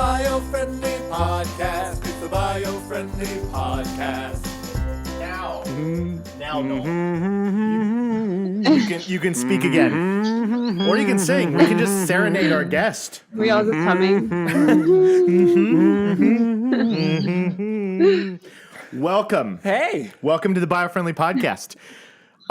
Biofriendly Podcast. It's the Biofriendly Podcast. Now, Noel. You can speak again. Or you can sing. We can just serenade our guest. We all just humming. Welcome. Hey. Welcome to the Biofriendly Podcast.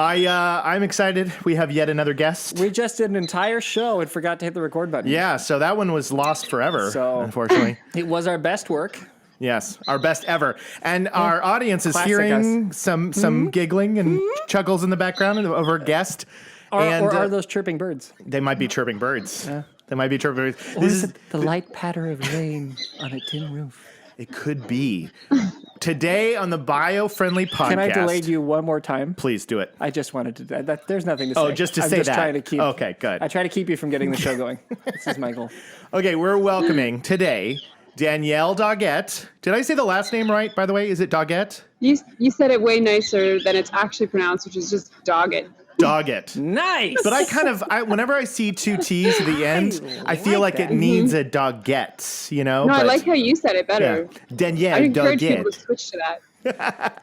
I'm excited. We have yet another guest. We just did an entire show and forgot to hit the record button. Yeah, so that one was lost forever, So- unfortunately. It was our best work. Yes, our best ever. And our audience is Classic hearing some giggling and chuckles in the background of our guest. Or And are those chirping birds? they might be chirping birds. They might be chirping birds. Or is it the light patter of rain on a tin roof? It could be. Today on the Biofriendly Podcast. Can I delay you one more time? Please do it. I just wanted to. There's nothing to say. Oh, just to I'm say just that. Trying to keep. Okay, good. I try to keep you from getting the show going. This is my goal. Okay, we're welcoming today Danielle Doggett. Did I say the last name right, by the way? Is it Doggett? You said it way nicer than it's actually pronounced, which is just Doggett. Doggett. Nice. But whenever I see two T's at the end, I feel like that. it needs a Doggett, you know? No, I but- like how you said it better. Yeah. Danielle I encourage people to Doggett. switch to that.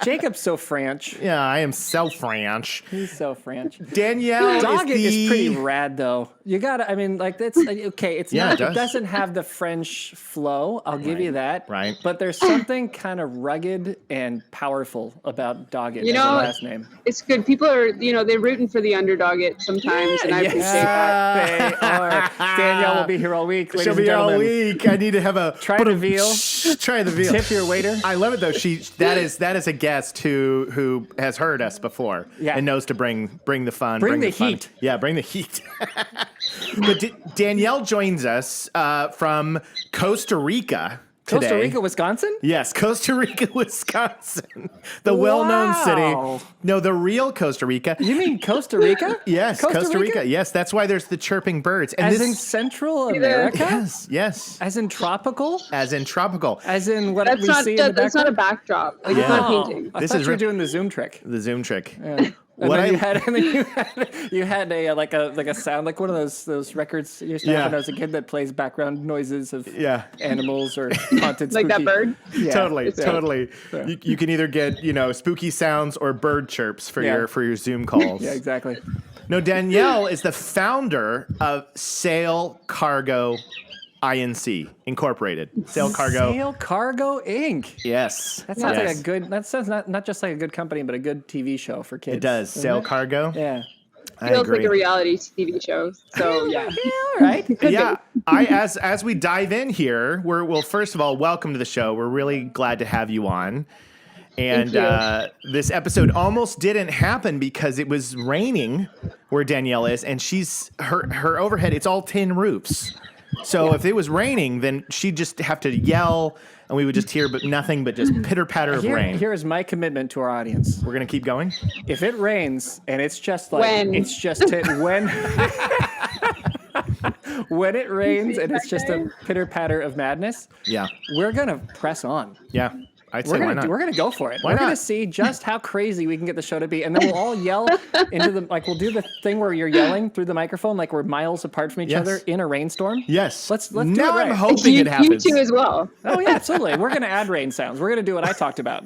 Jacob's so French. Yeah, I am so French. He's so French. Danielle Doggett is pretty the... rad, though. You gotta. I mean, like that's okay. It's Yeah, not. it It does. doesn't have the French flow. I'll give you that. Right. But there's something kind of rugged and powerful about Doggett You as a know, last name. It's good. People are, they're rooting for the underdog sometimes, and I appreciate that. They are. Danielle will be here all week. Ladies She'll and be all gentlemen. week. I need to have a... Try the veal. Try the veal. Tip your waiter. I love it though. That is a guest who has heard us before and knows to bring the fun, Bring the fun. heat. Yeah, bring the heat. But Danielle joins us from Costa Rica today. Costa Rica, Wisconsin? Yes, Costa Rica, Wisconsin, the well-known Wow. city. No, the real Costa Rica. You mean Costa Rica? Yes, Costa Rica. Yes, that's why there's the chirping birds. And As in Central America? Yes. As in tropical? As in tropical. As in what That's we not. see in the That's not a background? backdrop. Like, it's not painting. I This thought is you were re- doing the zoom trick. The zoom trick. Yeah. And What then I- you had a like a sound, like one of those records you used to have when I was a kid that plays background noises of animals or haunted Like that spooky- bird? Yeah. Totally. You can either get spooky sounds or bird chirps for your Zoom calls. Yeah, exactly. No, Danielle is the founder of SAILCARGO Inc. Incorporated. SAILCARGO. SailCargo Inc. Yes. That sounds Yes. like a good. That sounds not just like a good company, but a good TV show for kids. It does. doesn't it? SAILCARGO. Yeah. I Feels agree. like a reality TV show. So yeah. Yeah. All right. Yeah, as we dive in here, well, first of all, welcome to the show. We're really glad to have you on. And this episode almost didn't happen because it was raining where Danielle is, and her overhead. It's all tin roofs. So if it was raining, then she'd just have to yell, and we would just hear nothing but just pitter patter of rain. Here is my commitment to our audience. We're gonna keep going. If it rains and it's just like When? it's just when when it rains and it's just a pitter patter of madness, Yeah, we're gonna press on. yeah. I'd say why not? We're gonna go for it. Why we're gonna not? see just how crazy we can get the show to be, and then we'll all yell into the we'll do the thing where you're yelling through the microphone like we're miles apart from each Yes. other in a rainstorm. Yes. Let's do it now right. I'm hoping You it happens. too as well. Oh yeah, absolutely. We're gonna add rain sounds. We're gonna do what I talked about.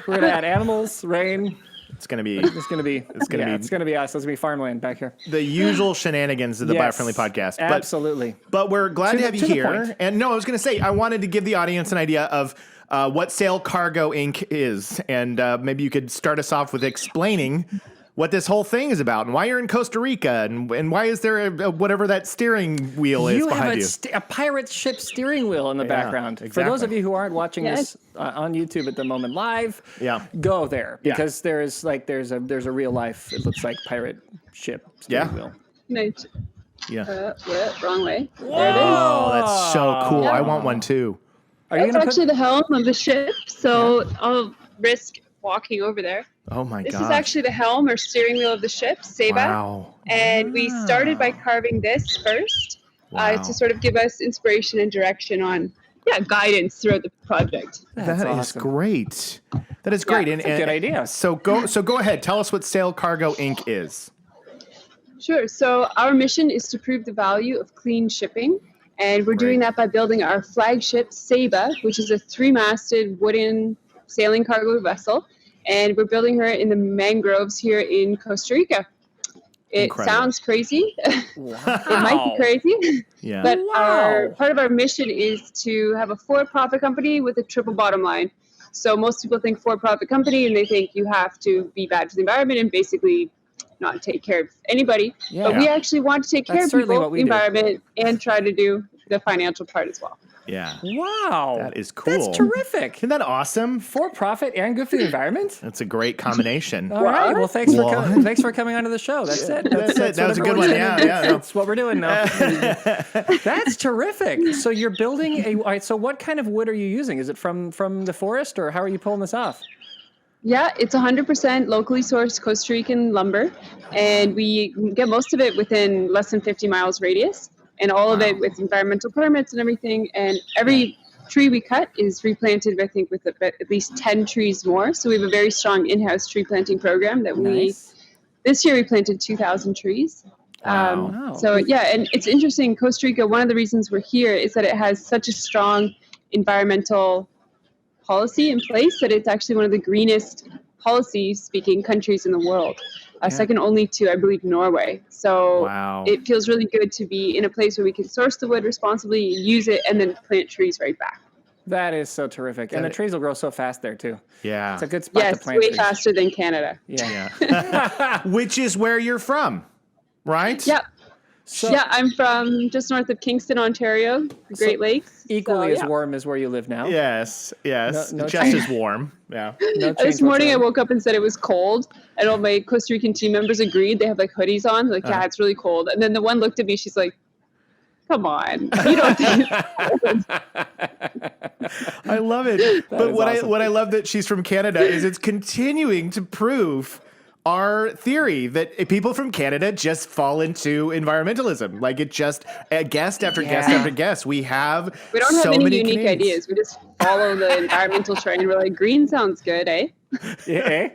We're gonna add animals, rain. It's gonna be It's gonna be It's gonna be- us. It's gonna be farmland back here. the usual shenanigans of the Yes, Biofriendly Podcast. Absolutely. But we're glad to have you to the here. point. And no, I was going to say, I wanted to give the audience an idea of what SailCARGO Inc. is. And maybe you could start us off with explaining what this whole thing is about and why you're in Costa Rica and why is there whatever that steering wheel is You have behind you. a pirate ship steering wheel in the background. For those exactly. of you who aren't watching Yes. this on YouTube at the moment live, Yeah. go there Yeah. because there's a real life. It looks like pirate ship steering wheel. Nice. Yeah. Wrong way. Oh, that's so cool. I Yeah. want one too. Are you That's gonna actually the helm of the ship, so I'll risk walking over there. Oh my This god. is actually the helm or steering wheel of the ship, Ceiba. Wow. And we started by carving this first Wow. to sort of give us inspiration and direction on, guidance throughout the project. That's That is awesome. great. That is great. Yeah, That's a good idea. So go ahead. Tell us what SailCARGO Inc. is. Sure. So our mission is to prove the value of clean shipping And we're doing that by building our flagship Ceiba, which is a 3-masted wooden sailing cargo vessel. And we're building her in the mangroves here in Costa Rica. It sounds crazy. Wow. It might be crazy. Yeah. But part of our mission is to have a for-profit company with a triple bottom line. So most people think for-profit company and they think you have to be bad to the environment and basically not take care of anybody. Yeah. But we actually want to take care of people, the environment, and try to do the financial part as well. Yeah. Wow. That is cool. That's terrific. Isn't that awesome? For profit and good for the environment. That's a great combination. All right. Well, thanks for coming onto the show. That's it. That's it. That was a good one. Yeah. That's what we're doing now. That's terrific. So you're building all right, so what kind of wood are you using? Is it from the forest, or how are you pulling this off? Yeah, it's 100% locally sourced Costa Rican lumber, and we get most of it within less than 50 miles radius. And all of it with environmental permits and everything. And every tree we cut is replanted, I think, with at least 10 trees more. So we have a very strong in-house tree planting program that this year we planted 2,000 trees. Wow. So yeah, and it's interesting, Costa Rica, one of the reasons we're here is that it has such a strong environmental policy in place that it's actually one of the greenest policy-speaking countries in the world. Second only to, I believe, Norway. So it feels really good to be in a place where we can source the wood responsibly, use it, and then plant trees right back. That is so terrific. And the trees will grow so fast there, too. Yeah. It's a good spot to plant way trees. faster than Canada. Yeah. Which is where you're from, right? Yep. So, I'm from just north of Kingston, Ontario, Great Lakes. Equally as warm as where you live now. Yes. No just as warm. Yeah. No this morning I woke up and said it was cold, and all my Costa Rican team members agreed. They have like hoodies on. They're like, yeah, it's really cold. And then the one looked at me. She's like, "Come on, you don't think it's cold." I love it. But what I love that she's from Canada is it's continuing to prove our theory that people from Canada just fall into environmentalism. Like it just guest after guest after guest. We don't have any many unique Canadians. ideas. We just follow the environmental trend. We're like, green sounds good, eh? Yeah.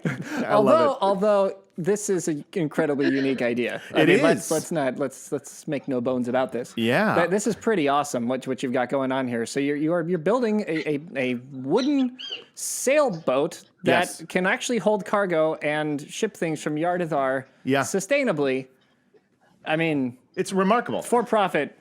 Although this is an incredibly unique idea. I mean, let's make no bones about this. Yeah. But this is pretty awesome what you've got going on here. So you're building a wooden sailboat that can actually hold cargo and ship things from yard to yard sustainably. I mean, it's remarkable. For profit,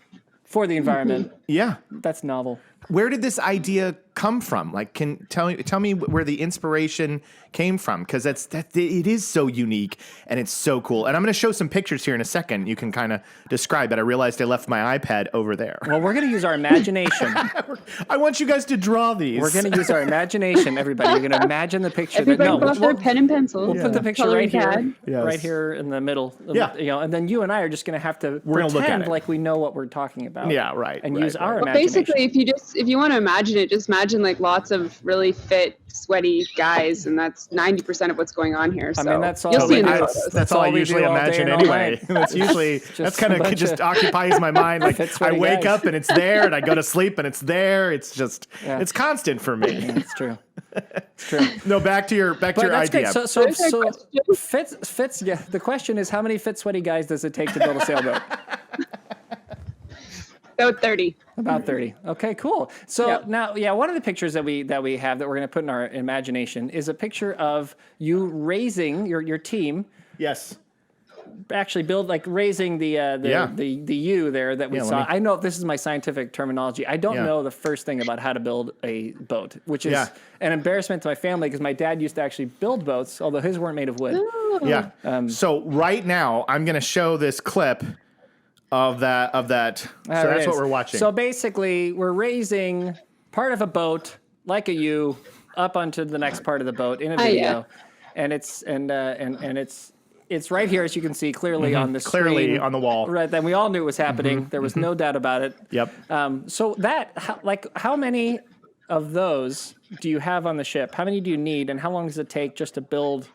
for the environment. Yeah. That's novel. Where did this idea come from? Like, tell me where the inspiration came from, because it is so unique and it's so cool. And I'm going to show some pictures here in a second. You can kind of describe it. I realized I left my iPad over there. Well, we're going to use our imagination. I want you guys to draw these. We're going to use our imagination, everybody. You're going to imagine the picture. Everybody pull out their pen and pencil. We'll put the picture right here, right here in the middle. And then you and I are just going to have to pretend like we know what we're talking about. Yeah, right. And use our well, imagination. basically, if you want to imagine it, just imagine like lots of really fit, sweaty guys, and that's 90% of what's going on here. So I mean, that's all. You'll see in the photos. That's all I usually imagine anyway. That's usually that's kind of just occupies my mind. Like I wake up and it's there, and I go to sleep and it's there. It's just it's constant for me. Yeah, it's true. It's true. No, back to your idea. Great. So Fitz. Yeah, the question is, how many fit, sweaty guys does it take to build a sailboat? About 30. About 30. Okay, cool. So now, one of the pictures that we have that we're going to put in our imagination is a picture of you raising your team. Yes. Actually raising the U there that we saw. I know this is my scientific terminology. I don't know the first thing about how to build a boat, which is an embarrassment to my family because my dad used to actually build boats, although his weren't made of wood. Oh. Yeah. So right now I'm going to show this clip of that. So that's what we're watching. So basically, we're raising part of a boat like a U up onto the next part of the boat in a video, and it's right here, as you can see clearly on the screen, clearly on the wall. Right, then we all knew it was happening. There was no doubt about it. Yep. So how many of those do you have on the ship? How many do you need, and how long does it take just to build?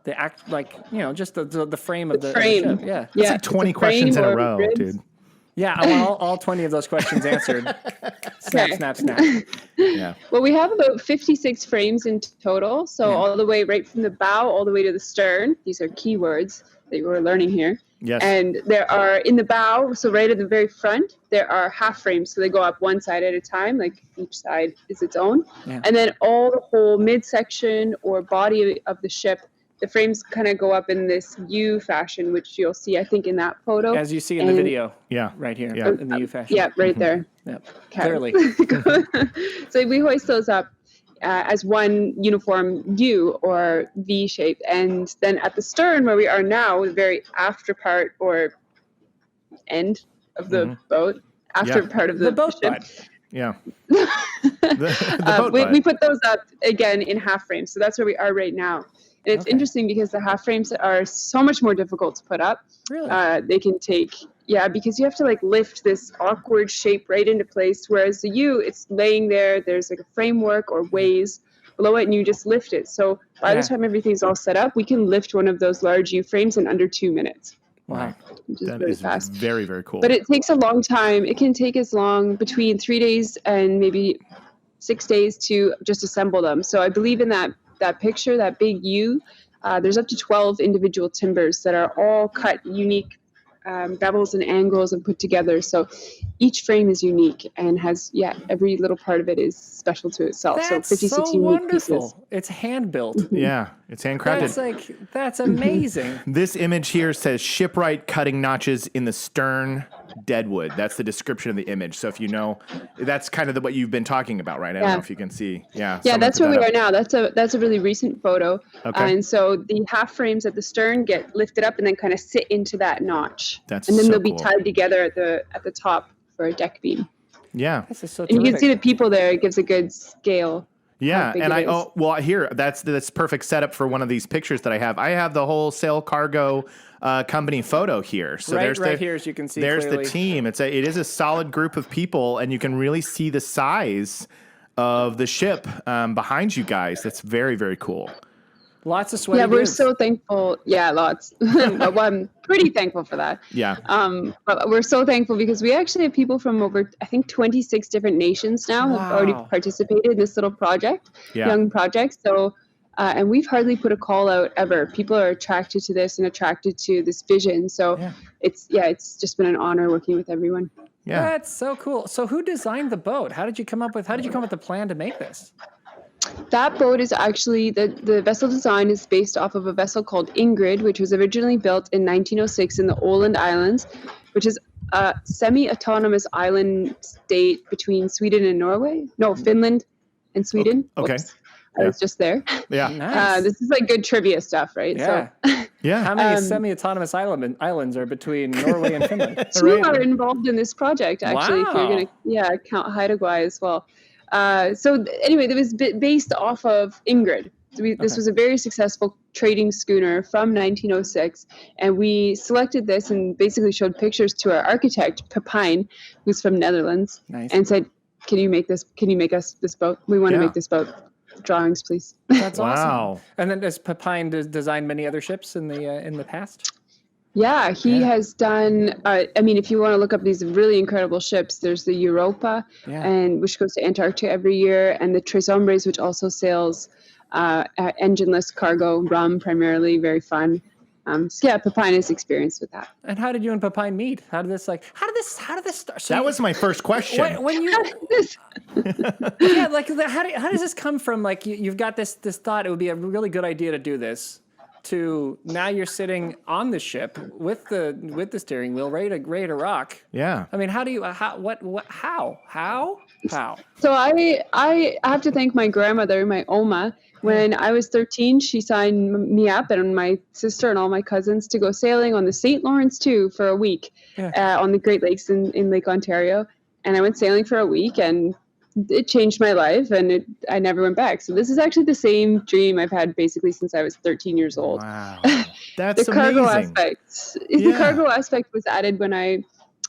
Just the frame of the frame. Ship. Yeah. It's like 20 questions in a row, dude. Yeah, I want all 20 of those questions answered. Snap. Yeah. Well, we have about 56 frames in total. So all the way right from the bow all the way to the stern. These are keywords that we're learning here. Yes. And there are in the bow, so right at the very front, there are half frames. So they go up one side at a time, like each side is its own. Yeah. And then all the whole midsection or body of the ship, the frames kind of go up in this U fashion, which you'll see, I think, in that photo. As you see in the video. Yeah. Right here. Yeah. In the U fashion. Yeah, right there. Yep. Clearly. So we hoist those up as one uniform U or V shape. And then at the stern, where we are now, the very after part or end of the boat, after part of the boat ship. butt. Yeah. the boat we put those up again in half frames. So that's where we are right now. And it's interesting because the half frames are so much more difficult to put up. Really? They can take, because you have to like lift this awkward shape right into place. Whereas the U, it's laying there. There's like a framework or ways below it, and you just lift it. So by the time everything's all set up, we can lift one of those large U frames in under 2 minutes. Wow. Which is That really is fast. very, very cool. But it takes a long time. It can take as long between 3 days and maybe 6 days to just assemble them. So I believe in that picture, that big U, there's up to 12 individual timbers that are all cut unique bevels and angles and put together. So each frame is unique and has, every little part of it is special to itself. That's so 56 so unique wonderful. pieces. It's hand built. Yeah, it's handcrafted. That's amazing. This image here says shipwright cutting notches in the stern deadwood. That's the description of the image. So if you know, that's kind of what you've been talking about, right? I don't know if you can see. Yeah, that's where we are now. That's a really recent photo. Okay. And so the half frames at the stern get lifted up and then kind of sit into that notch. That's and then so they'll be cool. tied together at the top for a deck beam. Yeah. This is so And you terrific. can see the people there. It gives a good scale. Yeah, big and it is. here that's perfect setup for one of these pictures that I have. I have the whole SAILCARGO company photo here. So right here, as you can see, there's clearly. the team. It is a solid group of people, and you can really see the size of the ship behind you guys. That's very, very cool. Lots of sweaty Yeah, we're dudes. so thankful. Yeah, lots. Well, I'm pretty thankful for that. Yeah. But we're so thankful because we actually have people from over, I think, 26 different nations now have already participated in this little project, young project. So, and we've hardly put a call out ever. People are attracted to this and attracted to this vision. So it's just been an honor working with everyone. Yeah. That's so cool. So who designed the boat? How did you come up with the plan to make this? That boat is actually, the vessel design is based off of a vessel called Ingrid, which was originally built in 1906 in the Åland Islands, which is a semi-autonomous island state between Sweden and Norway. No, Finland and Sweden. Okay. Whoops. I was just there. Yeah. Nice. This is like good trivia stuff, right? Yeah. So Yeah. How many semi-autonomous islands are between Norway and Finland? two are involved in this project, actually, if you're Wow. going to count Haida as well. So anyway, it was based off of Ingrid. This was a very successful trading schooner from 1906, and we selected this and basically showed pictures to our architect, Pepijn, who's from Netherlands, Nice. and said, "Can you make us this boat? We want to Yeah. make this boat. Drawings, please." That's Wow. awesome. And then does Pepijn design many other ships in the past? Yeah, he has done. If you want to look up these really incredible ships, there's the Europa, and which goes to Antarctica every year, and the Tres Hombres, which also sails engineless cargo, rum primarily, very fun. Pepijn is experienced with that. And how did you and Pepijn meet? How did this start? So That was my first question. when you how does this come from? Like you've got this thought it would be a really good idea to do this, to now you're sitting on the ship with the steering wheel ready to rock. Yeah. I mean, how do you how? So I have to thank my grandmother, my Oma. When I was 13, she signed me up and my sister and all my cousins to go sailing on the St. Lawrence too for a week on the Great Lakes in Lake Ontario. And I went sailing for a week and it changed my life and I never went back. So this is actually the same dream I've had basically since I was 13 years old. Wow. That's the cargo amazing. aspect. The cargo aspect was added when I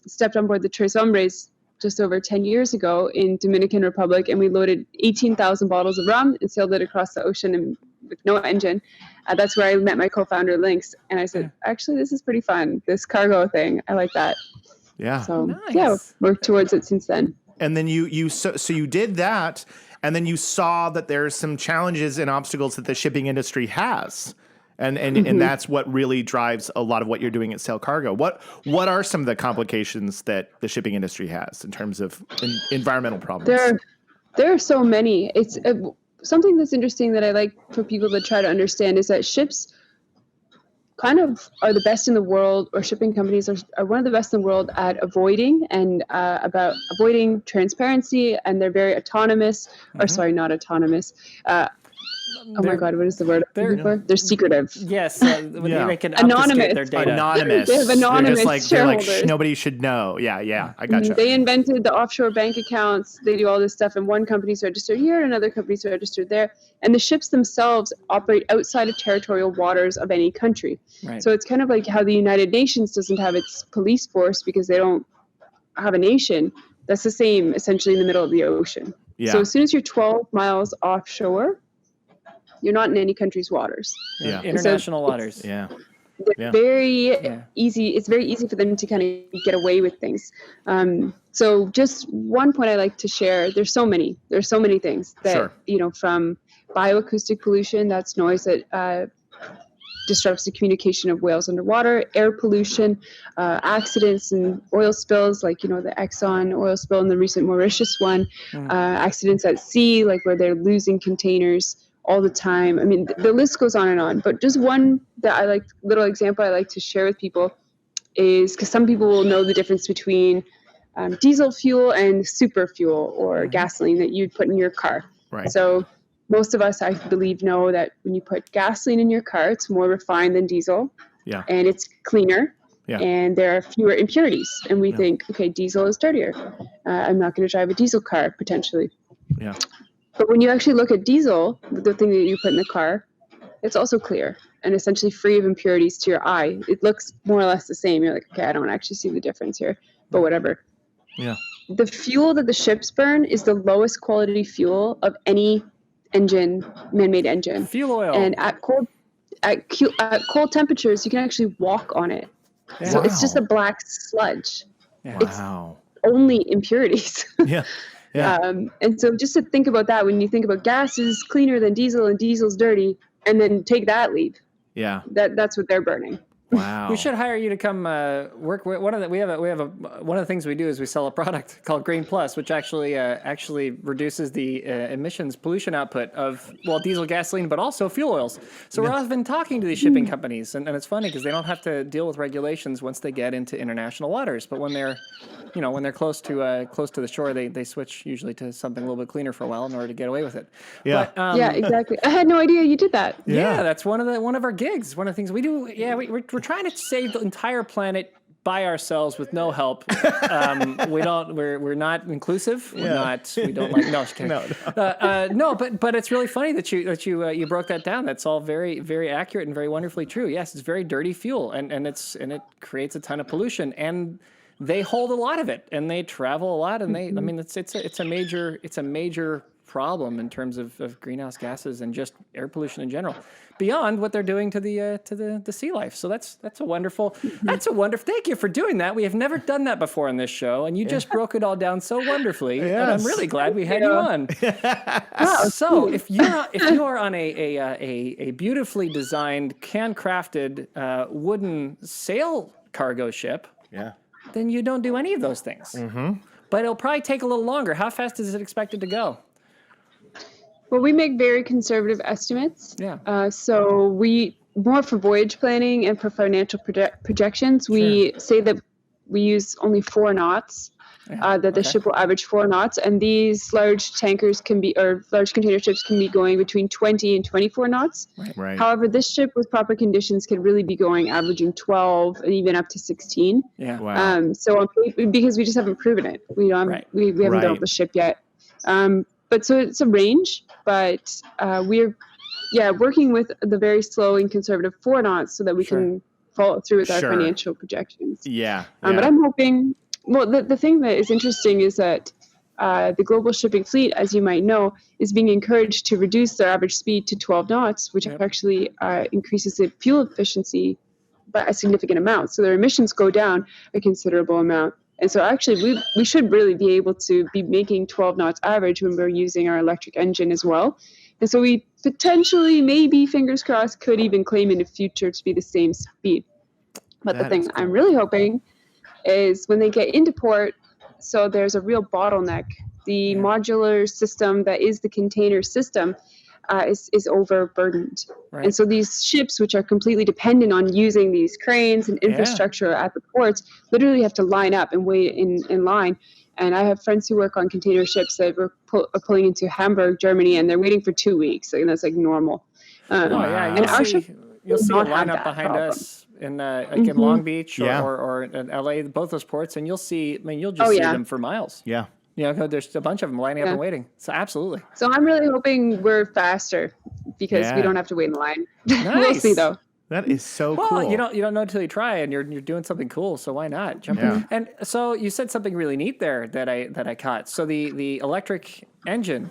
stepped on board the Tres Hombres just over 10 years ago in Dominican Republic, and we loaded 18,000 bottles of rum and sailed it across the ocean and with no engine. That's where I met my co-founder, Lynx, and I said, actually, this is pretty fun, this cargo thing. I like that. Yeah. So, Nice. worked towards it since then. And then you did that, and then you saw that there's some challenges and obstacles that the shipping industry has. And that's what really drives a lot of what you're doing at SailCargo. What are some of the complications that the shipping industry has in terms of environmental problems? There are so many. It's something that's interesting that I like for people to try to understand is that ships kind of are the best in the world, or shipping companies are one of the best in the world at avoiding transparency, and they're very autonomous, or sorry, not autonomous. Oh my God, what is the word? They're secretive. Yes, they can obfuscate their data. Anonymous. They have anonymous shareholders. They're like, nobody should know. Yeah, I gotcha. They invented the offshore bank accounts. They do all this stuff, and one company's registered here, and another company's registered there. And the ships themselves operate outside of territorial waters of any country. Right. So it's kind of like how the United Nations doesn't have its police force because they don't have a nation. That's the same, essentially, in the middle of the ocean. Yeah. So as soon as you're 12 miles offshore, you're not in any country's waters. Yeah. International waters. Yeah. Very easy. It's very easy for them to kind of get away with things. So just one point I like to share, there's so many things that, from bioacoustic pollution, that's noise that disrupts the communication of whales underwater, air pollution, accidents and oil spills, like, the Exxon oil spill and the recent Mauritius one, accidents at sea, like where they're losing containers all the time. I mean, the list goes on and on, but just one that little example I like to share with people is, because some people will know the difference between diesel fuel and super fuel, or gasoline that you'd put in your car. Right. So most of us, I believe, know that when you put gasoline in your car, it's more refined than diesel. Yeah. And it's cleaner. Yeah. And there are fewer impurities. And we think, okay, diesel is dirtier. I'm not going to drive a diesel car, potentially. Yeah. But when you actually look at diesel, the thing that you put in the car, it's also clear and essentially free of impurities to your eye. It looks more or less the same. You're like, okay, I don't actually see the difference here, but whatever. Yeah. The fuel that the ships burn is the lowest quality fuel of any engine, man-made engine. Fuel oil. And at cold temperatures, you can actually walk on it. Yeah. So it's just a black sludge. Yeah. Wow. It's only impurities. Yeah. Yeah. And so just to think about that, when you think about gas is cleaner than diesel and diesel's dirty, and then take that leap. Yeah. That's what they're burning. Wow. We should hire you to come work. One of the things we do is we sell a product called Green Plus, which actually reduces the emissions pollution output of diesel, gasoline, but also fuel oils. So we're often talking to these shipping companies, and it's funny because they don't have to deal with regulations once they get into international waters. But when they're close to the shore, they switch usually to something a little bit cleaner for a while in order to get away with it. Yeah. But, yeah, exactly. I had no idea you did that. Yeah, that's one of our gigs. One of the things we do. Yeah, we're trying to save the entire planet by ourselves with no help. We're not inclusive. We don't like. No, just kidding. No, but it's really funny that you broke that down. That's all very, very accurate and very wonderfully true. Yes, it's very dirty fuel, and it creates a ton of pollution, and they hold a lot of it, and they travel a lot, and it's a major problem in terms of greenhouse gases and just air pollution in general, beyond what they're doing to the sea life. So that's a wonderful. Thank you for doing that. We have never done that before on this show, and you just broke it all down so wonderfully. Yes. And I'm really glad we had you on. So if you are on a beautifully designed, handcrafted wooden sail cargo ship, then you don't do any of those things. Mm-hmm. But it'll probably take a little longer. How fast is it expected to go? Well, we make very conservative estimates. Yeah. So we, more for voyage planning and for financial projections, we say that we use only 4 knots, that the ship will average 4 knots. And these large tankers large container ships can be going between 20 and 24 knots. Right. However, this ship with proper conditions can really be averaging 12 and even up to 16. Yeah. Wow. So because we just haven't proven it. We haven't built the ship yet. But so it's a range, but we're working with the very slow and conservative 4 knots so that we can follow through with our financial projections. Yeah. But I'm hoping, the thing that is interesting is that the global shipping fleet, as you might know, is being encouraged to reduce their average speed to 12 knots, which actually increases the fuel efficiency by a significant amount. So their emissions go down a considerable amount. And so actually we should really be able to be making 12 knots average when we're using our electric engine as well. And so we potentially, maybe, fingers crossed, could even claim in the future to be the same speed. But the thing I'm really hoping is when they get into port, so there's a real bottleneck. The modular system that is the container system is overburdened. Right. And so these ships, which are completely dependent on using these cranes and infrastructure at the ports, literally have to line up and wait in line. And I have friends who work on container ships that are pulling into Hamburg, Germany, and they're waiting for 2 weeks. And that's like normal. You'll see a lineup behind us in in Long Beach or in LA, both those ports, and you'll see. I mean, you'll just see them for miles. Yeah. There's a bunch of them lining up and waiting. So absolutely. So I'm really hoping we're faster because we don't have to wait in line. Nice. We'll see though. That is so cool. Well, you don't know until you try, and you're doing something cool. So why not jump in? And so you said something really neat there that I caught. So the electric engine.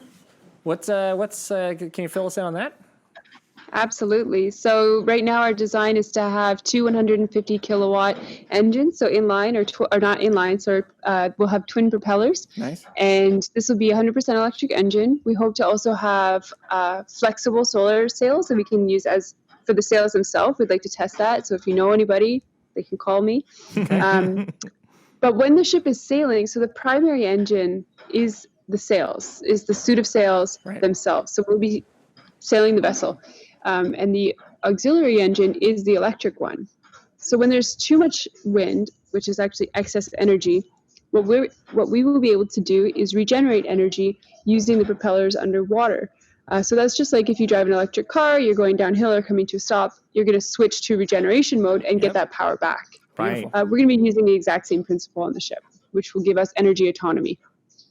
What's can you fill us in on that? Absolutely. So right now our design is to have 2 150 kilowatt engines, so inline or not inline, so we'll have twin propellers. Nice. And this will be a 100% electric engine. We hope to also have flexible solar sails that we can use as for the sails themselves. We'd like to test that. So if you know anybody, they can call me. But when the ship is sailing, so the primary engine is the sails, is the suit of sails themselves. So we'll be sailing the vessel. And the auxiliary engine is the electric one. So when there's too much wind, which is actually excess energy, what we will be able to do is regenerate energy using the propellers underwater. So that's just like if you drive an electric car, you're going downhill or coming to a stop, you're going to switch to regeneration mode and get that power back. Right. We're going to be using the exact same principle on the ship, which will give us energy autonomy.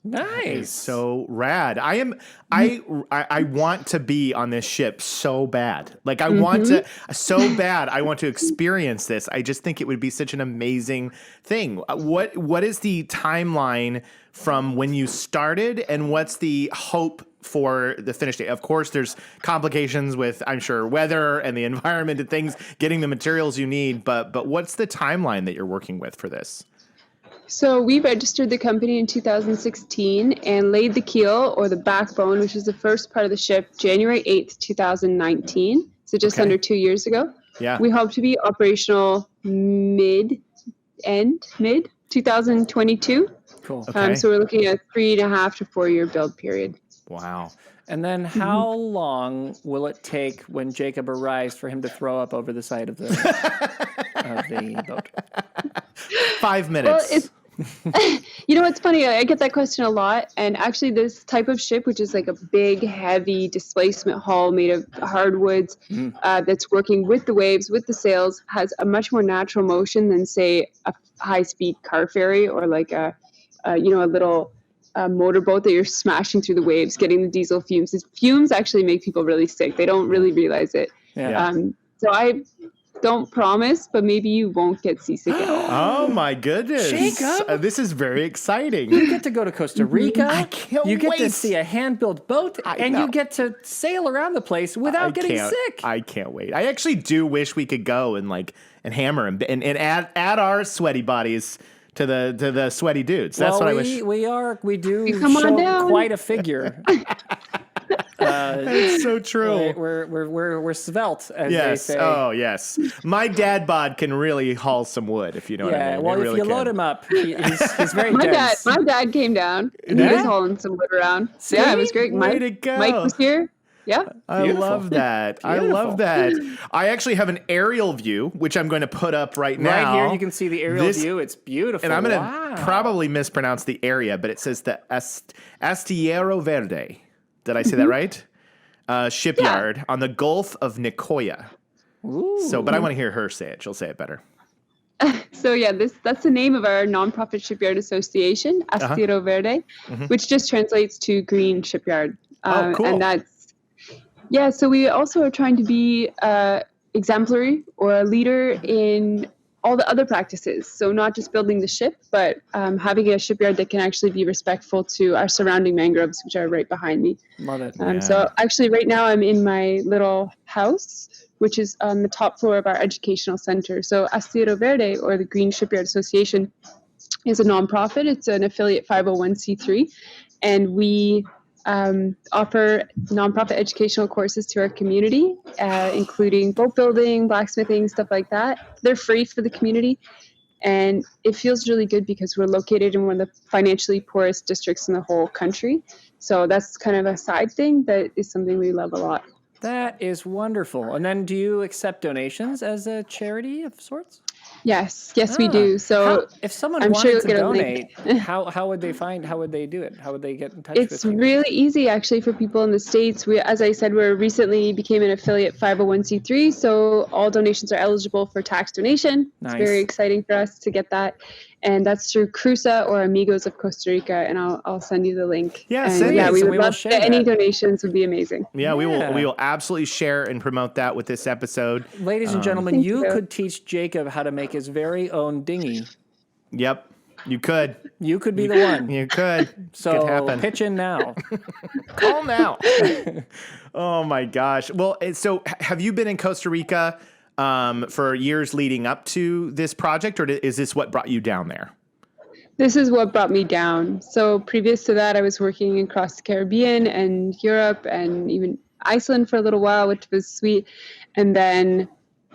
Nice. So rad. I want to be on this ship so bad. Like I want to I want to experience this. I just think it would be such an amazing thing. What is the timeline from when you started and what's the hope for the finish date? Of course, there's complications with, I'm sure, weather and the environment and things, getting the materials you need. But what's the timeline that you're working with for this? So we registered the company in 2016 and laid the keel or the backbone, which is the first part of the ship, January 8th, 2019. So just under 2 years ago. Yeah. We hope to be operational mid 2022. Cool. Okay. So we're looking at 3.5 to 4 year build period. Wow. And then how long will it take when Jacob arrives for him to throw up over the side of the boat? 5 minutes. Well, you know, it's funny. I get that question a lot. And actually this type of ship, which is like a big, heavy displacement hull made of hardwoods that's working with the waves, with the sails, has a much more natural motion than, say, a high-speed car ferry or like a little motorboat that you're smashing through the waves, getting the diesel fumes. The fumes actually make people really sick. They don't really realize it. Yeah. So I don't promise, but maybe you won't get seasick at all. Oh my goodness. Jacob, this is very exciting. You get to go to Costa Rica. I can't wait. You get to see a hand-built boat, you get to sail around the place without getting sick. I can't wait. I actually do wish we could go and hammer and add our sweaty bodies to the sweaty dudes. That's what I wish. We do show quite a figure. That's so true. We're svelte, as they say. Oh, yes. My dad bod can really haul some wood, if you know what I mean. Yeah, well, if you load him up, he's very dense. My dad came down, and he was hauling some wood around. See? Yeah, it was great. Way to go. Mike was here. Yeah. I love that. I love that. I actually have an aerial view, which I'm going to put up right now. Right here, you can see the aerial view. It's beautiful. And I'm going to probably mispronounce the area, but it says the Astillero Verde. Did I say that right? Shipyard on the Gulf of Nicoya. Ooh. But I want to hear her say it. She'll say it better. So that's the name of our nonprofit shipyard association, Astillero Verde, which just translates to green shipyard. Oh, cool. And that's so we also are trying to be exemplary or a leader in all the other practices. So not just building the ship, but having a shipyard that can actually be respectful to our surrounding mangroves, which are right behind me. Love it. So actually right now I'm in my little house, which is on the top floor of our educational center. So Astillero Verde, or the Green Shipyard Association, is a nonprofit. It's an affiliate 501c3. And we offer nonprofit educational courses to our community, including boat building, blacksmithing, stuff like that. They're free for the community. And it feels really good because we're located in one of the financially poorest districts in the whole country. So that's kind of a side thing that is something we love a lot. That is wonderful. And then do you accept donations as a charity of sorts? Yes, we do. So if someone wanted to donate, how would they do it? How would they get in touch with you? It's really easy actually for people in the States. We, as I said, we recently became an affiliate 501c3, so all donations are eligible for tax donation. Nice. It's very exciting for us to get that. And that's through Cruza or Amigos of Costa Rica, and I'll send you the link. Yeah, we would love to. Any donations would be amazing. Yeah, we will absolutely share and promote that with this episode. Ladies and gentlemen, you could teach Jacob how to make his very own dinghy. Yep, you could. You could be the one. You could. So could happen. Pitch in now. Call now. Oh my gosh. Well, so have you been in Costa Rica for years leading up to this project, or is this what brought you down there? This is what brought me down. So previous to that, I was working across the Caribbean and Europe and even Iceland for a little while, which was sweet. And then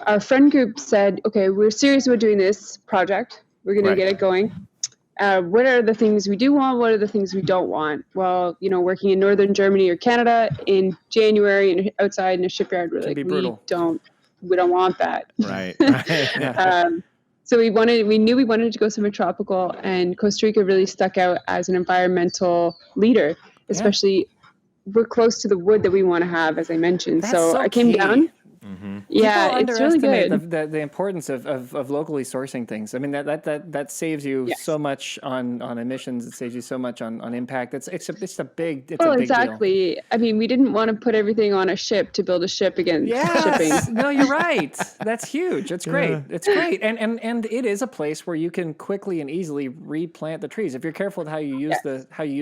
our friend group said, okay, we're serious about doing this project. We're going to get it going. What are the things we do want? What are the things we don't want? Well, working in northern Germany or Canada in January and outside in a shipyard, we're like, we don't want that. Right. So we knew we wanted to go somewhere tropical, and Costa Rica really stuck out as an environmental leader, especially we're close to the wood that we want to have, as I mentioned. So I came down. Mm-hmm. Yeah, it's really good. The importance of locally sourcing things. I mean, that saves you so much on emissions. It saves you so much on impact. It's a big exactly. deal. I mean, we didn't want to put everything on a ship to build a ship against shipping. No, you're right. That's huge. It's great. Yeah. It's great. And it is a place where you can quickly and easily replant the trees. If you're careful with how you use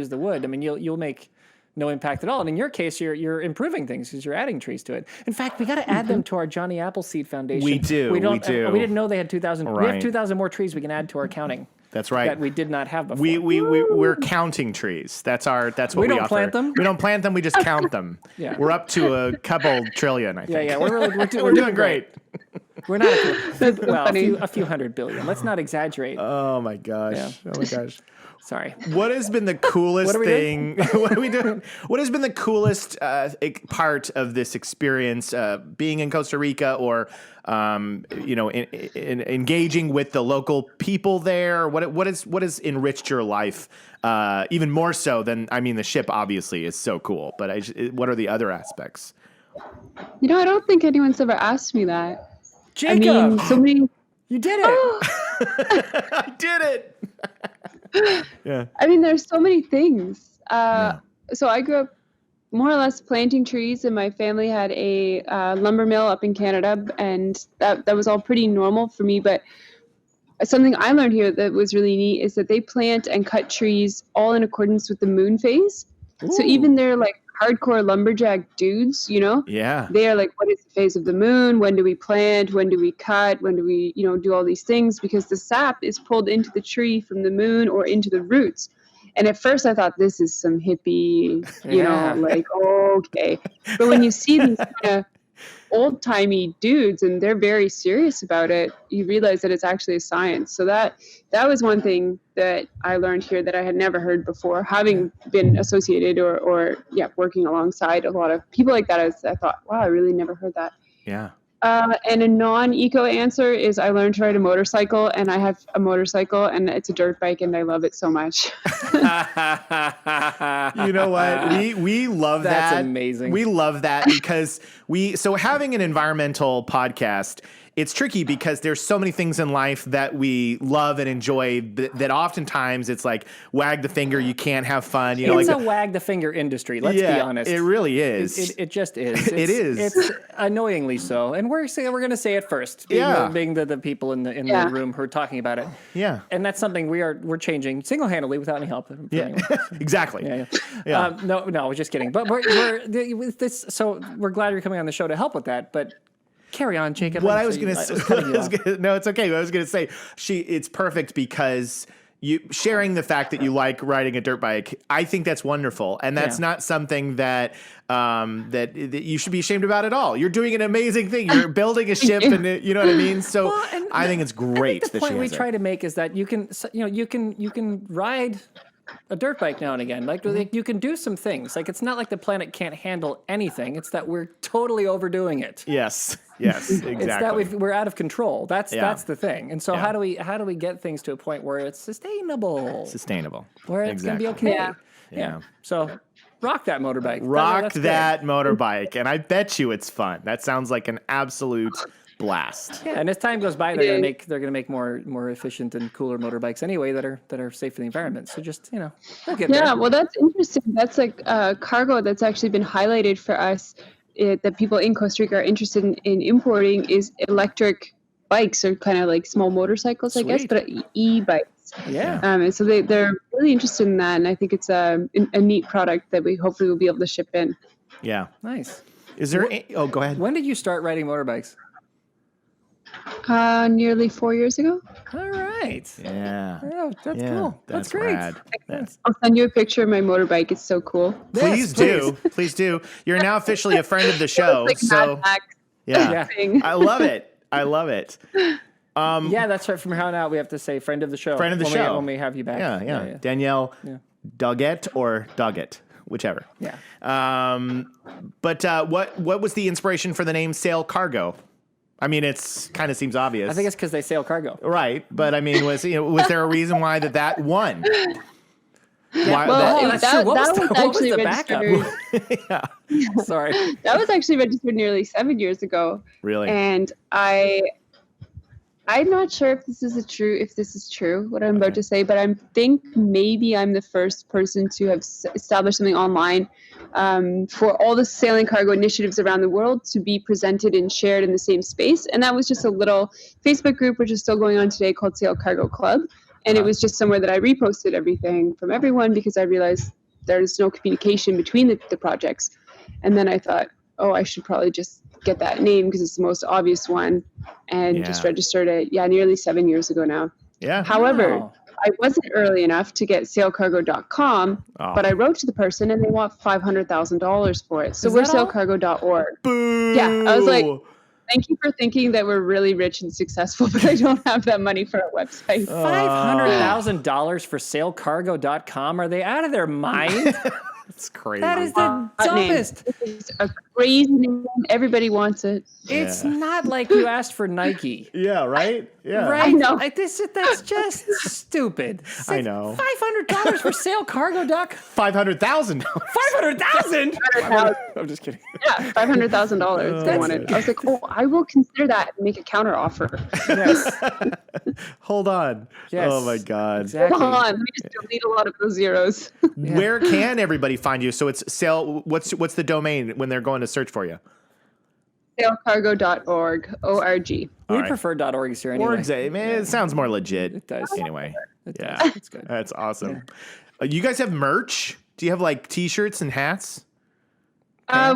the wood, I mean, you'll make no impact at all. And in your case, you're improving things because you're adding trees to it. In fact, we got to add them to our Johnny Appleseed Foundation. We do. We didn't know they had 2,000. Right. We have 2,000 more trees we can add to our counting. That's right. That we did not have before. We're counting trees. That's what we offer. We don't plant them. We don't plant them. We just count them. Yeah. We're up to a couple trillion, I think. Yeah. We're doing great. We're not a few hundred billion. Let's not exaggerate. Oh my gosh. Yeah. Oh my gosh. Sorry. What has been the coolest thing? What are we doing? What has been the coolest part of this experience, being in Costa Rica, or in engaging with the local people there? What has enriched your life even more so than the ship obviously is so cool, but what are the other aspects? I don't think anyone's ever asked me that. Jacob, so many. You did it. I did it. Yeah. There's so many things. So I grew up more or less planting trees, and my family had a lumber mill up in Canada, and that was all pretty normal for me. But something I learned here that was really neat is that they plant and cut trees all in accordance with the moon phase. Ooh. So even they're like hardcore lumberjack dudes, Yeah. They are like, what is the phase of the moon? When do we plant? When do we cut? When do we, do all these things? Because the sap is pulled into the tree from the moon or into the roots. And at first I thought this is some hippie, okay. But when you see these kind of old-timey dudes and they're very serious about it, you realize that it's actually a science. So that was one thing that I learned here that I had never heard before, having been associated or working alongside a lot of people like that. I thought, wow, I really never heard that. Yeah. And a non-eco answer is I learned to ride a motorcycle, and I have a motorcycle, and it's a dirt bike, and I love it so much. You know what? We love that. That's amazing. We love that because so having an environmental podcast, it's tricky because there's so many things in life that we love and enjoy that oftentimes it's like wag the finger, you can't have fun. It's a wag the finger industry. Let's be honest. It really is. It just is. It is. It's annoyingly so, and we're going to say it first. Being the people in the room who are talking about it. Yeah. And that's something we're changing single-handedly without any help. Exactly. Yeah. No, I was just kidding. But we're with this. So we're glad you're coming on the show to help with that. But carry on, Jacob. What I was going to say, no, it's okay. What I was going to say, it's perfect because you sharing the fact that you like riding a dirt bike, I think that's wonderful, and that's not something that that you should be ashamed about at all. You're doing an amazing thing. You're building a ship, and you know what I mean. So I think it's great. The point we try to make is that you can ride a dirt bike now and again. Like you can do some things. Like it's not like the planet can't handle anything. It's that we're totally overdoing it. Yes, exactly. It's that we're out of control. That's the thing. And so how do we get things to a point where it's sustainable? Where it's going to be okay. Yeah. So rock that motorbike. Rock that motorbike. And I bet you it's fun. That sounds like an absolute blast. Yeah, and as time goes by, they're gonna make more efficient and cooler motorbikes anyway that are safe for the environment. So just we'll get there. Yeah, well, that's interesting. That's like cargo that's actually been highlighted for us that people in Costa Rica are interested in importing is electric bikes, or kind of like small motorcycles, I guess, but e-bikes. Yeah. And so they're really interested in that, and I think it's a neat product that we hopefully will be able to ship in. Yeah. Nice. Is there? Go ahead. When did you start riding motorbikes? Nearly 4 years ago. All right. Yeah. Oh, that's cool. That's great. Rad. I'll send you a picture of my motorbike. It's so cool. Please do. Please do. You're now officially a friend of the show. Like so Yeah. I love it. Yeah, that's right. From here on out, we have to say friend of the show. Friend of the show. When we have you back. Yeah. Danielle Doggett or Doggett, whichever. Yeah. But what was the inspiration for the name SAILCARGO? I mean, it's kind of seems obvious. I think it's because they sail cargo. Right. But I mean, was there a reason why that won? Yeah. That's true. What was the backup? Yeah. Sorry. That was actually registered nearly 7 years ago. Really? And I'm not sure if this is true, what I'm about to say, but I think maybe I'm the first person to have established something online for all the sailing cargo initiatives around the world to be presented and shared in the same space. And that was just a little Facebook group, which is still going on today, called SailCargo Club. And it was just somewhere that I reposted everything from everyone because I realized there's no communication between the projects. And then I thought, I should probably just get that name because it's the most obvious one, and just registered it nearly 7 years ago now. However, I wasn't early enough to get sailcargo.com, but I wrote to the person and they want $500,000 for it. So we're sailcargo.org. Boo! Yeah, I was like, thank you for thinking that we're really rich and successful, but I don't have that money for a website. $500,000 for sailcargo.com? Are they out of their mind? That's crazy. That is the dumbest. It's a crazy name. Everybody wants it. It's not like you asked for Nike. Yeah, right? Yeah. Right? I know. That's just stupid. I know. $500 for sailcargo.com? $500,000. $500,000? I'm just kidding. Yeah, $500,000 they wanted. I was like, I will consider that and make a counter offer. Yes. Hold on. Yes. Oh my God. Exactly. Hold on. Let me just delete a lot of those zeros. Where can everybody find you? So it's what's the domain when they're going to search for you? Sailcargo.org. O-R-G. We prefer .orgs here anyway. Man, it sounds more legit. It does. Anyway. It does. It's good. That's awesome. Yeah. You guys have merch? Do you have like t-shirts and hats?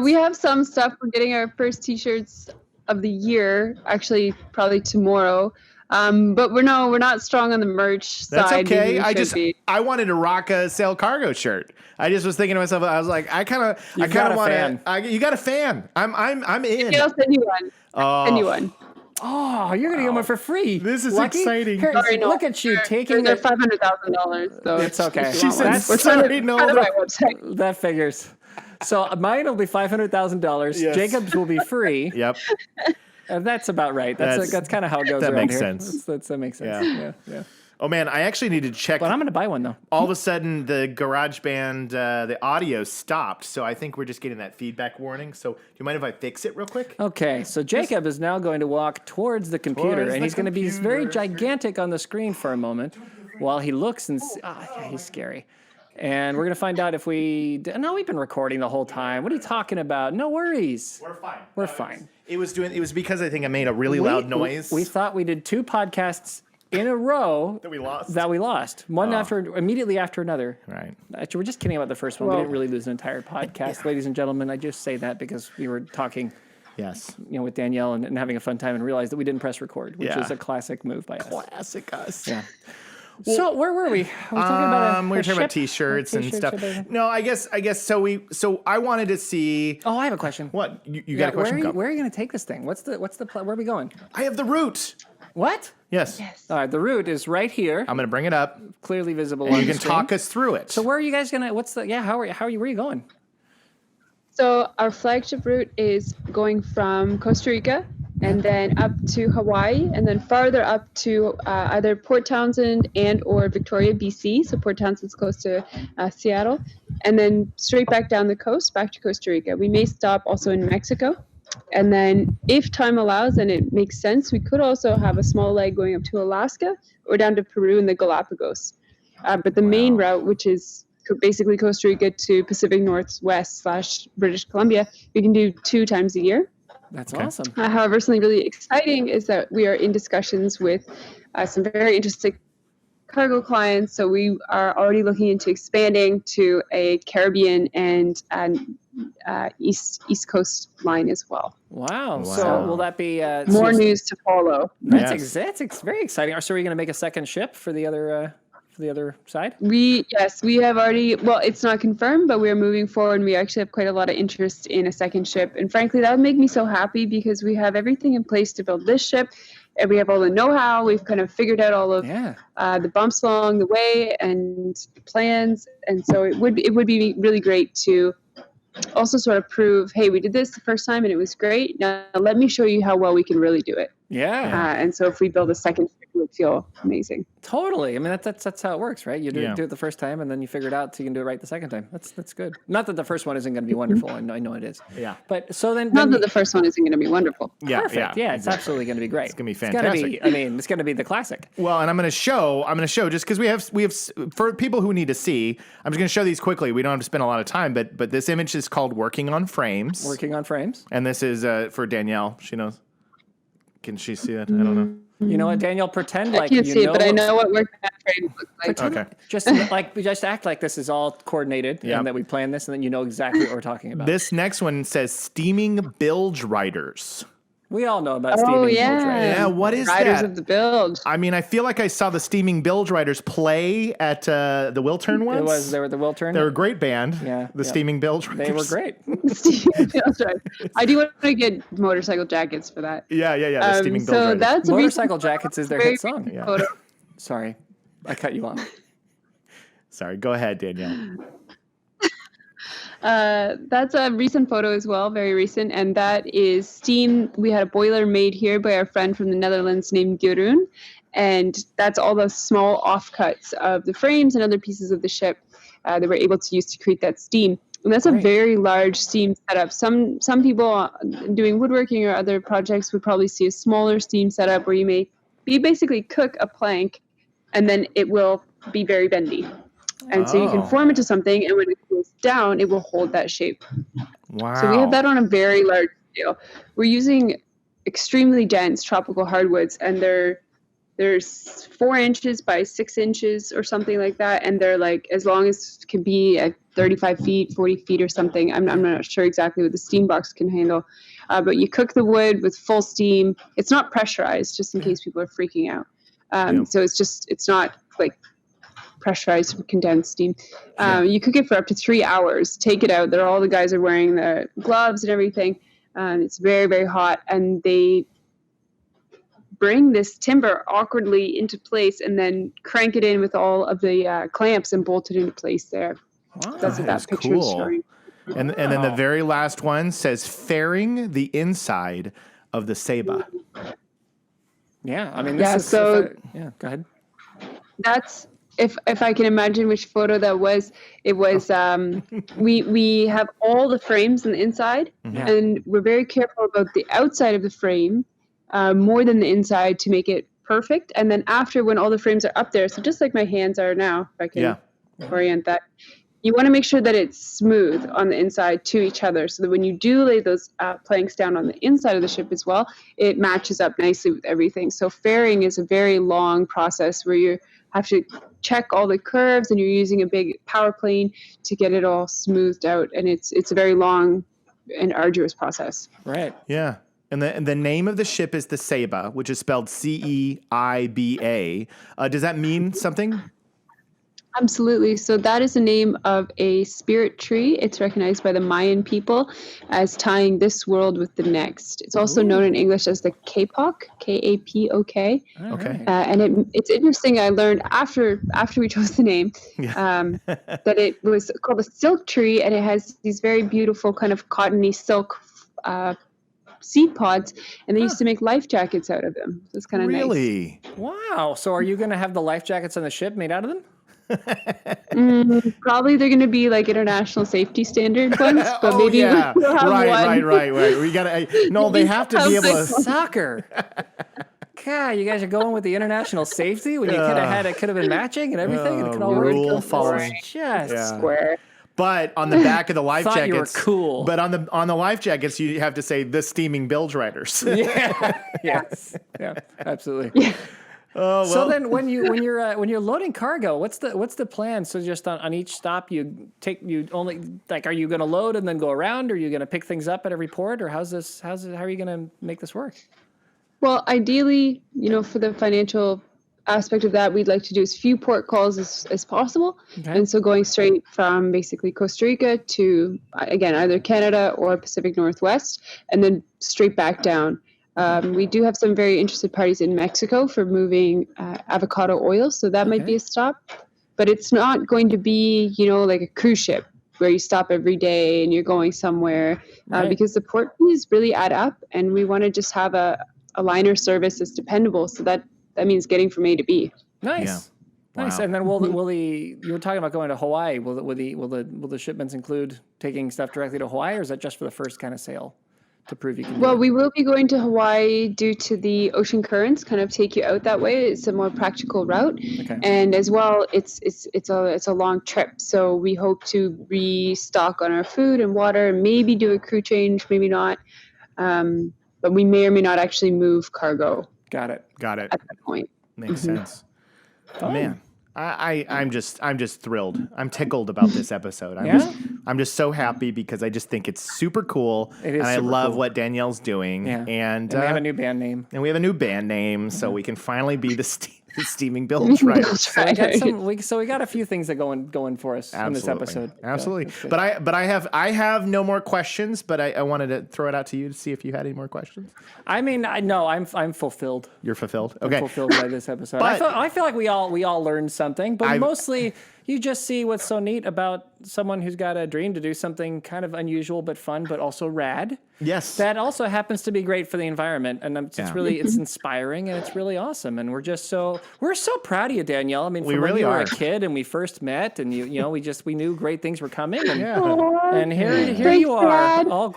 We have some stuff. We're getting our first t-shirts of the year, actually probably tomorrow. But we're not strong on the merch side. That's okay. I wanted to rock a SailCargo shirt. I just was thinking to myself, I was like, I kind of want to. You got a fan. I'm in. I'll send you one. Send you one. Oh, you're gonna get one for free. This is Lucky? exciting. Here, look at you taking. They're $500,000, so it's okay. She said, "Sorry, no." My website. That figures. So mine will be $500,000. Yes. Jacob's will be free. Yep. And that's about right. That's kind of how it goes. That around makes here. sense. That makes sense. Yeah. Oh man, I actually need to check. But I'm going to buy one though. All of a sudden, the GarageBand, the audio stopped. So I think we're just getting that feedback warning. So do you mind if I fix it real quick? Okay. So Jacob is now going to walk towards the computer, and he's going to be very gigantic on the screen for a moment while he looks and. He's scary. And we're going to find out if we've been recording the whole time. What are you talking about? No worries. We're fine. It was because I think I made a really loud noise. We thought we did 2 podcasts in a row that we lost. One immediately after another. Right. Actually, we're just kidding about the first one. We didn't really lose an entire podcast, ladies and gentlemen. I just say that because we were talking. Yes. With Danielle and having a fun time and realized that we didn't press record, which is a classic move by us. Classic us. Yeah. So where were we? Are we talking about we were talking about t-shirts and stuff. No, I guess so I wanted to see. Oh, I have a question. What? You got a question? Where are you going to take this thing? What's the plan? Where are we going? I have the route. What? Yes. All right, the route is right here. I'm going to bring it up. Clearly visible. And you can talk us through it. So where are you guys going to, where are you going? So our flagship route is going from Costa Rica and then up to Hawaii and then farther up to either Port Townsend and or Victoria, BC. So Port Townsend's close to Seattle. And then straight back down the coast, back to Costa Rica. We may stop also in Mexico. And then if time allows and it makes sense, we could also have a small leg going up to Alaska or down to Peru and the Galapagos. But the main route, which is basically Costa Rica to Pacific Northwest / British Columbia, we can do 2 times a year. That's awesome. However, something really exciting is that we are in discussions with some very interesting cargo clients. So we are already looking into expanding to a Caribbean and East Coast line as well. Wow. So will that be more news to follow? That's very exciting. So are you going to make a second ship for the other side? We have already, well, it's not confirmed, but we're moving forward and we actually have quite a lot of interest in a second ship. And frankly, that would make me so happy because we have everything in place to build this ship and we have all the know-how. We've kind of figured out all of the bumps along the way and plans. And so it would be really great to also sort of prove, hey, we did this the first time and it was great. Now let me show you how well we can really do it. Yeah. And so if we build a second ship, it would feel amazing. Totally. I mean, that's how it works, right? You do it the first time and then you figure it out so you can do it right the second time. That's good. Not that the first one isn't going to be wonderful. I know it is. Yeah. But so then... Not that the first one isn't going to be wonderful. Yeah. Perfect. Yeah, it's absolutely going to be great. It's going to be fantastic. It's going to be the classic. Well, and I'm going to show just because we have for people who need to see, I'm just going to show these quickly. We don't have to spend a lot of time, but this image is called Working on Frames. Working on Frames. And this is for Danielle. She knows. Can she see it? I don't know. You know what, Danielle? Pretend like I can't see it, but I know what working on frames looks like. Okay. Just act like this is all coordinated and that we planned this, and then you know exactly what we're talking about. This next one says steaming bilge riders. We all know about steaming bilge riders. Yeah, what is Riders that? of the bilge. I mean, I feel like I saw the steaming bilge riders play at the Wiltern once. They were the Wiltern. They're a great band. Yeah. The steaming bilge riders. They were great. I do want to get motorcycle jackets for that. Yeah. The steaming bilge riders. That's Motorcycle Jackets is their hit song. Yeah. Sorry, I cut you off. Sorry, go ahead, Danielle. That's a recent photo as well, very recent, and that is steam. We had a boiler made here by our friend from the Netherlands named Jeroen, and that's all the small offcuts of the frames and other pieces of the ship that we're able to use to create that steam. And that's a very large steam setup. Some people doing woodworking or other projects would probably see a smaller steam setup where you basically cook a plank and then it will be very bendy. And so you can form it to something, and when it cools down, it will hold that shape. Wow. So we have that on a very large scale. We're using extremely dense tropical hardwoods, and they're 4 inches by 6 inches or something like that, and they're like as long as can be at 35 feet, 40 feet or something. I'm not sure exactly what the steam box can handle, but you cook the wood with full steam. It's not pressurized, just in case people are freaking out. So it's not like pressurized condensed steam. You cook it for up to 3 hours. Take it out. All the guys are wearing the gloves and everything. It's very, very hot, and they bring this timber awkwardly into place and then crank it in with all of the clamps and bolt it into place there. Wow, that's what that picture is showing. And then the very last one says fairing the inside of the Ceiba. Yeah, I mean, go ahead. That's if I can imagine which photo that was. It was we have all the frames on the inside, and we're very careful about the outside of the frame more than the inside to make it perfect. And then after, when all the frames are up there, so just like my hands are now, if I can orient that, you want to make sure that it's smooth on the inside to each other, so that when you do lay those planks down on the inside of the ship as well, it matches up nicely with everything. So fairing is a very long process where you have to check all the curves, and you're using a big power plane to get it all smoothed out, and it's a very long and arduous process. Right. Yeah. And the name of the ship is the Ceiba, which is spelled Ceiba. Does that mean something? Absolutely. So that is the name of a spirit tree. It's recognized by the Mayan people as tying this world with the next. It's also known in English as the Kapok, Kapok. Okay. And it's interesting. I learned after we chose the name that it was called a silk tree, and it has these very beautiful kind of cottony silk seed pods, and they used to make life jackets out of them. So it's kind of really nice. Wow. So are you going to have the life jackets on the ship made out of them? Probably they're going to be like international safety standard ones, but maybe we'll have one. Right. We gotta. No, they have to be able to. Soccer. God, you guys are going with the international safety when you could have been matching and everything. And it could all work. Rule following. Just square. But on the back of the life Thought jackets, you were cool. But on the life jackets, you have to say the steaming bilge riders. Yeah. Yes. Yeah. Absolutely. Oh, well. So then, when you're loading cargo, what's the plan? So just on each stop, are you going to load and then go around, or are you going to pick things up at every port, or how are you going to make this work? Well, ideally, for the financial aspect of that, we'd like to do as few port calls as possible. Okay. And so going straight from basically Costa Rica to, again, either Canada or Pacific Northwest, and then straight back down. We do have some very interested parties in Mexico for moving avocado oil, so that might be a stop. But it's not going to be, like a cruise ship where you stop every day and you're going somewhere, because the port fees really add up, and we want to just have a liner service that's dependable. So that means getting from A to B. Nice. Yeah. Nice. Wow. And then you were talking about going to Hawaii. Will the shipments include taking stuff directly to Hawaii, or is that just for the first kind of sail? To prove you can. Well, we will be going to Hawaii due to the ocean currents kind of take you out that way. It's a more practical route, and as well, it's a long trip. So we hope to restock on our food and water, and maybe do a crew change, maybe not. But we may or may not actually move cargo. Got it. At that point, makes sense. Oh man. I'm just thrilled. I'm tickled about this episode. I'm just so happy because I just think it's super cool. It is, and I love what Danielle's doing. Yeah. And we have a new band name. So we can finally be the steaming bilge riders. So we got a few things that going for us in this episode. Absolutely. But I have no more questions. But I wanted to throw it out to you to see if you had any more questions. I mean, I'm fulfilled. You're fulfilled. Okay. I'm fulfilled by this episode. But I feel like we all learned something, but mostly you just see what's so neat about someone who's got a dream to do something kind of unusual but fun, but also rad. Yes. That also happens to be great for the environment, and it's inspiring, and it's really awesome. And we're so proud of you, Danielle. I mean, from when you were a kid and we first met, and we knew great things were coming, and here you are, Dad. all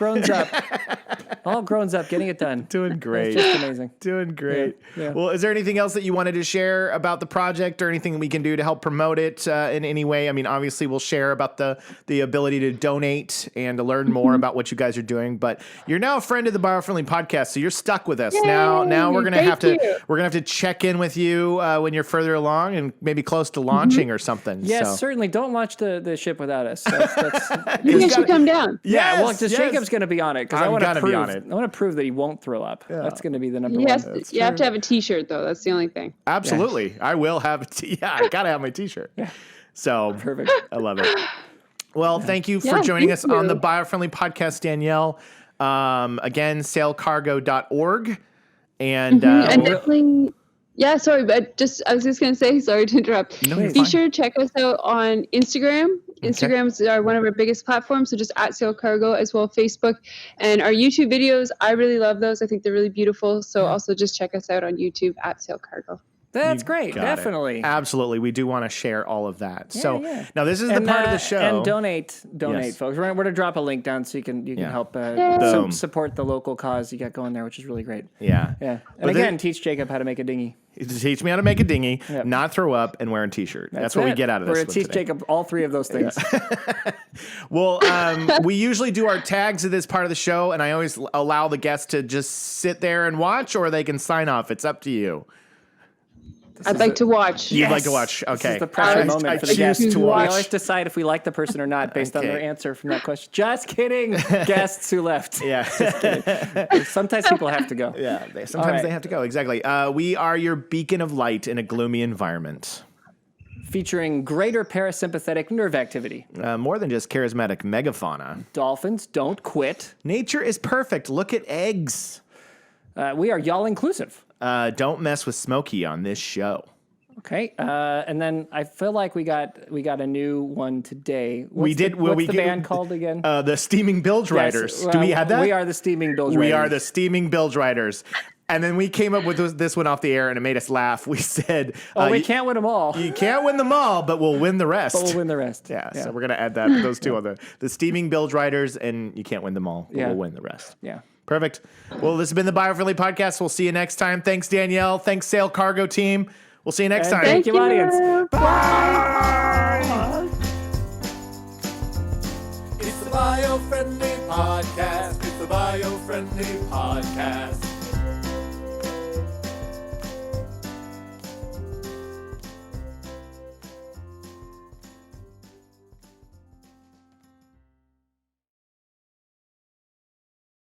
grown up, getting it done, doing great, it's just amazing, doing great. Yeah. Well, is there anything else that you wanted to share about the project, or anything that we can do to help promote it in any way? I mean, obviously, we'll share about the ability to donate and to learn more about what you guys are doing, but you're now a friend of the Biofriendly Podcast, so you're stuck with us. Yay, now we're gonna have to check in with you when you're further along and maybe close to launching or something. Yes, certainly. Don't launch the ship without us. You guys should come down. Yeah, well, Jacob's going to be on it because I want to prove that he won't throw up. Yeah. That's going to be the number one. You have to have a T-shirt though. That's the only thing. Absolutely, I will have. I gotta have my T-shirt. Yeah. So perfect. I love it. Well, thank you for joining us on the Biofriendly Podcast, Danielle. Again, sailcargo.org. And definitely, sorry, but I was just going to say, sorry to interrupt. No, Be sure to check us out on Instagram. Instagrams are one of our biggest platforms, so just at SailCargo, as well as Facebook. And our YouTube videos, I really love those. I think they're really beautiful. So also just check us out on YouTube at SailCargo. That's great. Definitely. Absolutely. We do want to share all of that. Now this is the part of the show. And donate, folks. We're going to drop a link down so you can help support the local cause you got going there, which is really great. Yeah. Yeah. And again, teach Jacob how to make a dinghy. Teach me how to make a dinghy, not throw up, and wear a T-shirt. That's what we get out of this. We're going to teach Jacob all three of those things. Yeah. Well, we usually do our tags at this part of the show, and I always allow the guests to just sit there and watch, or they can sign off. It's up to you. I'd like to watch. You'd like to watch. Okay. This is the pressure moment for the guests. to We watch. always decide if we like the person or not based on their answer from that question. Just kidding, guests who left. Yeah. Just kidding. Sometimes people have to go. Yeah. Sometimes they have to go. Exactly. We are your beacon of light in a gloomy environment. Featuring greater parasympathetic nerve activity. More than just charismatic megafauna. Dolphins don't quit. Nature is perfect. Look at eggs. We are y'all inclusive. Don't mess with Smokey on this show. Okay, and then I feel like we got a new one today. What's the band called again? The Steaming Bilge Riders. Do we have that? We are the Steaming Bilge Riders. We are the Steaming Bilge Riders. And then we came up with this one off the air, and it made us laugh. We said, we can't win them all. You can't win them all, but we'll win the rest. Yeah. So we're going to add those two on the Steaming Bilge Riders, and you can't win them all, but we'll win the rest. Yeah. Perfect. Well, this has been the Biofriendly Podcast. We'll see you next time. Thanks, Danielle. Thanks, SAILCARGO team. We'll see you next time. Thank you, audience. Bye. It's the Biofriendly Podcast. It's the Biofriendly Podcast.